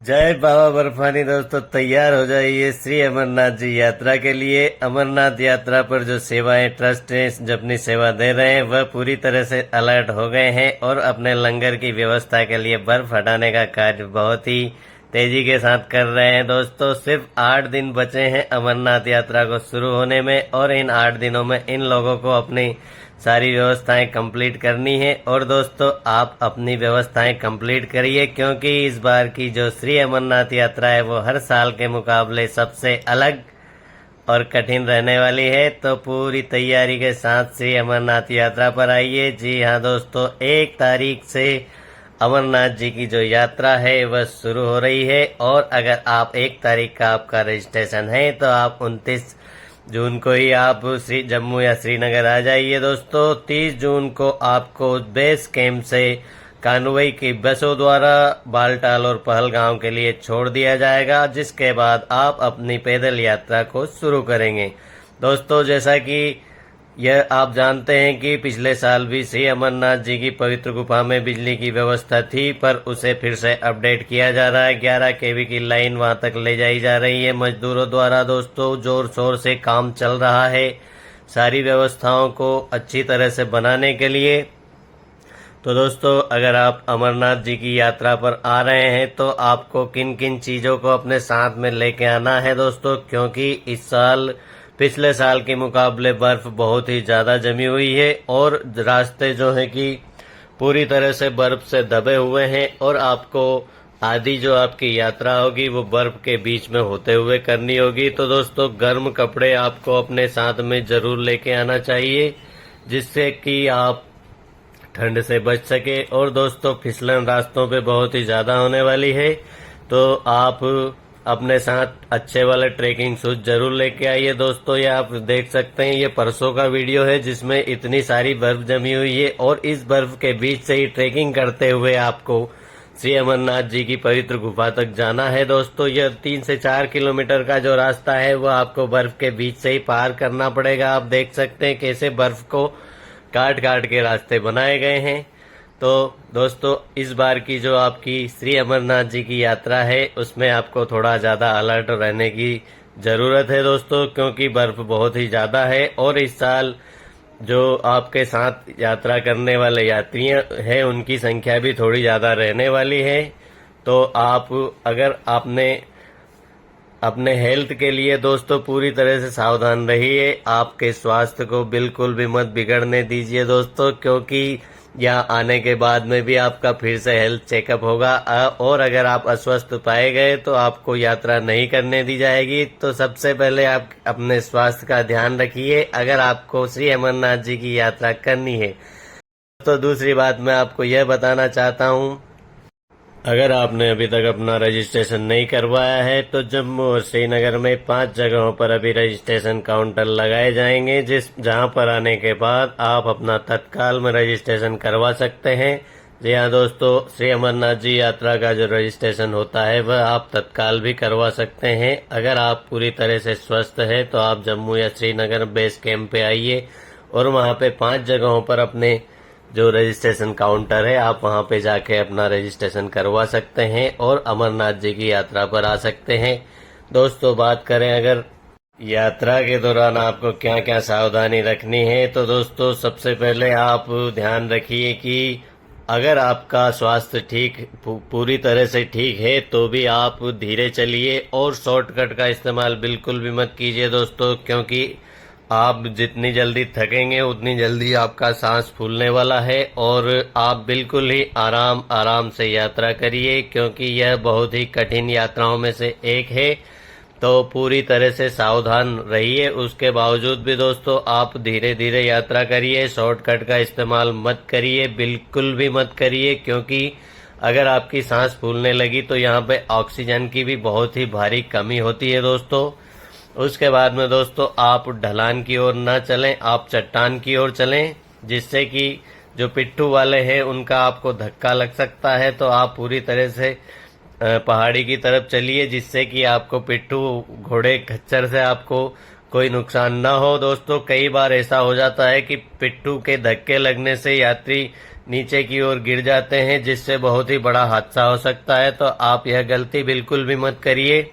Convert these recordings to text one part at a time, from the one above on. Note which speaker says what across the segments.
Speaker 1: जय बाबा बर्फानी। दोस्तों तैयार हो जाइए श्री अमरनाथ जी यात्रा के लिए। अमरनाथ यात्रा पर जो सेवाएं ट्रस्ट ने जो अपनी सेवा दे रहे हैं वह पूरी तरह से अलर्ट हो गए हैं और अपने लंगर की व्यवस्था के लिए बर्फ हटाने का कार्य बहुत ही तेजी के साथ कर रहे हैं। दोस्तों सिर्फ 8 दिन बचे हैं अमरनाथ यात्रा को शुरू होने में और इन 8 दिनों में इन लोगों को अपनी सारी व्यवस्थाएं कंप्लीट करनी है। और दोस्तों आप अपनी व्यवस्थाएं कंप्लीट करिए क्योंकि इस बार की जो श्री अमरनाथ यात्रा है वो हर साल के मुकाबले सबसे अलग और कठिन रहने वाली है। तो पूरी तैयारी के साथ श्री अमरनाथ यात्रा पर आइए। जी हाँ दोस्तों, 1 तारीख से अमरनाथ जी की जो यात्रा है वह शुरू हो रही है और अगर आप 1 तारीख का आपका रजिस्ट्रेशन है तो आप 29 जून को ही आप जम्मू या श्रीनगर आ जाइए। दोस्तों 30 जून को आपको बेस कैंप से कानवई की बसों द्वारा बालटाल और पहलगांव के लिए छोड़ दिया जाएगा, जिसके बाद आप अपनी पैदल यात्रा को शुरू करेंगे। दोस्तों जैसा कि यह आप जानते हैं कि पिछले साल भी श्री अमरनाथ जी की पवित्र गुफा में बिजली की व्यवस्था थी, पर उसे फिर से अपडेट किया जा रहा है। 11 केवी की लाइन वहां तक ले जाई जा रही है मजदूरों द्वारा। दोस्तों जोर शोर से काम चल रहा है सारी व्यवस्थाओं को अच्छी तरह से बनाने के लिए। तो दोस्तों अगर आप अमरनाथ जी की यात्रा पर आ रहे हैं तो आपको किन किन चीजों को अपने साथ में लेके आना है दोस्तों, क्योंकि इस साल पिछले साल के मुकाबले बर्फ बहुत ही ज्यादा जमी हुई है और रास्ते जो है कि पूरी तरह से बर्फ से दबे हुए हैं और आपको आधी जो आपकी यात्रा होगी वो बर्फ के बीच में होते हुए करनी होगी। तो दोस्तों गर्म कपड़े आपको अपने साथ में जरूर लेके आना चाहिए जिससे कि आप ठंड से बच सके। और दोस्तों फिसलन रास्तों पे बहुत ही ज्यादा होने वाली है, तो आप अपने साथ अच्छे वाले ट्रेकिंग शूज जरूर लेके आइए। दोस्तों ये आप देख सकते हैं, ये परसों का वीडियो है जिसमें इतनी सारी बर्फ जमी हुई है और इस बर्फ के बीच से ही ट्रेकिंग करते हुए आपको श्री अमरनाथ जी की पवित्र गुफा तक जाना है। दोस्तों यह 3 से 4 किलोमीटर का जो रास्ता है वह आपको बर्फ के बीच से ही पार करना पड़ेगा। आप देख सकते हैं कैसे बर्फ को काट काट के रास्ते बनाए गए हैं। तो दोस्तों इस बार की जो आपकी श्री अमरनाथ जी की यात्रा है उसमें आपको थोड़ा ज्यादा अलर्ट रहने की जरूरत है दोस्तों, क्योंकि बर्फ बहुत ही ज्यादा है और इस साल जो आपके साथ यात्रा करने वाले यात्री हैं उनकी संख्या भी थोड़ी ज्यादा रहने वाली है। तो आप अगर आपने अपने हेल्थ के लिए दोस्तों पूरी तरह से सावधान रहिए। आपके स्वास्थ्य को बिल्कुल भी मत बिगड़ने दीजिए दोस्तों, क्योंकि यहाँ आने के बाद में भी आपका फिर से हेल्थ चेकअप होगा और अगर आप अस्वस्थ पाए गए तो आपको यात्रा नहीं करने दी जाएगी। तो सबसे पहले आप अपने स्वास्थ्य का ध्यान रखिए अगर आपको श्री अमरनाथ जी की यात्रा करनी है। तो दूसरी बात मैं आपको यह बताना चाहता हूँ, अगर आपने अभी तक अपना रजिस्ट्रेशन नहीं करवाया है तो जम्मू और श्रीनगर में 5 जगहों पर अभी रजिस्ट्रेशन काउंटर लगाए जाएंगे जहां पर आने के बाद आप अपना तत्काल में रजिस्ट्रेशन करवा सकते हैं। जी हाँ दोस्तों, श्री अमरनाथ जी यात्रा का जो रजिस्ट्रेशन होता है वह आप तत्काल भी करवा सकते हैं। अगर आप पूरी तरह से स्वस्थ है तो आप जम्मू या श्रीनगर बेस कैंप पे आइए और वहां पे 5 जगहों पर अपने जो रजिस्ट्रेशन काउंटर है आप वहां पे जाके अपना रजिस्ट्रेशन करवा सकते हैं और अमरनाथ जी की यात्रा पर आ सकते हैं। दोस्तों बात करें अगर यात्रा के दौरान आपको क्या क्या सावधानी रखनी है, तो दोस्तों सबसे पहले आप ध्यान रखिए कि अगर आपका स्वास्थ्य पूरी तरह से ठीक है तो भी आप धीरे चलिए और शॉर्टकट का इस्तेमाल बिल्कुल भी मत कीजिए दोस्तों, क्योंकि आप जितनी जल्दी थकेंगे उतनी जल्दी आपका सांस फूलने वाला है। और आप बिल्कुल ही आराम आराम से यात्रा करिए क्योंकि यह बहुत ही कठिन यात्राओं में से एक है। तो पूरी तरह से सावधान रहिए। उसके बावजूद भी दोस्तों आप धीरे धीरे यात्रा करिए, शॉर्टकट का इस्तेमाल मत करिए, बिल्कुल भी मत करिए, क्योंकि अगर आपकी सांस फूलने लगी तो यहाँ पे ऑक्सीजन की भी बहुत ही भारी कमी होती है दोस्तों। उसके बाद में दोस्तों आप ढलान की ओर ना चलें, आप चट्टान की ओर चलें, जिससे कि जो पिट्ठू वाले हैं उनका आपको धक्का लग सकता है। तो आप पूरी तरह से पहाड़ी की तरफ चलिए जिससे कि आपको पिट्ठू घोड़े खच्चर से आपको कोई नुकसान ना हो। दोस्तों कई बार ऐसा हो जाता है कि पिट्ठू के धक्के लगने से यात्री नीचे की ओर गिर जाते हैं, जिससे बहुत ही बड़ा हादसा हो सकता है। तो आप यह गलती बिल्कुल भी मत करिए।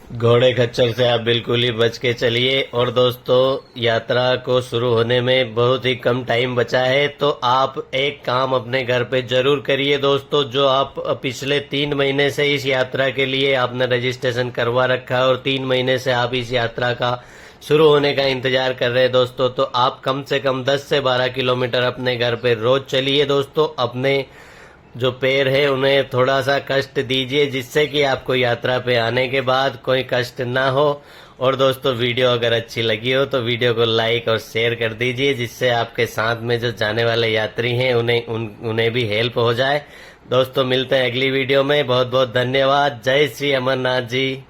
Speaker 1: घोड़े खच्चर से आप बिल्कुल ही बच के चलिए। और दोस्तों, यात्रा को शुरू होने में बहुत ही कम टाइम बचा है, तो आप एक काम अपने घर पे जरूर करिए दोस्तों। जो आप पिछले 3 महीने से इस यात्रा के लिए आपने रजिस्ट्रेशन करवा रखा है और 3 महीने से आप इस यात्रा का शुरू होने का इंतजार कर रहे हैं दोस्तों, तो आप कम से कम 10 से 12 किलोमीटर अपने घर पे रोज चलिए दोस्तों। अपने जो पैर है उन्हें थोड़ा सा कष्ट दीजिए, जिससे कि आपको यात्रा पे आने के बाद कोई कष्ट ना हो। और दोस्तों, वीडियो अगर अच्छी लगी हो तो वीडियो को लाइक और शेयर कर दीजिए, जिससे आपके साथ में जो जाने वाले यात्री हैं उन्हें भी हेल्प हो जाए। दोस्तों, मिलते हैं अगली वीडियो में। बहुत बहुत धन्यवाद। जय श्री अमरनाथ जी।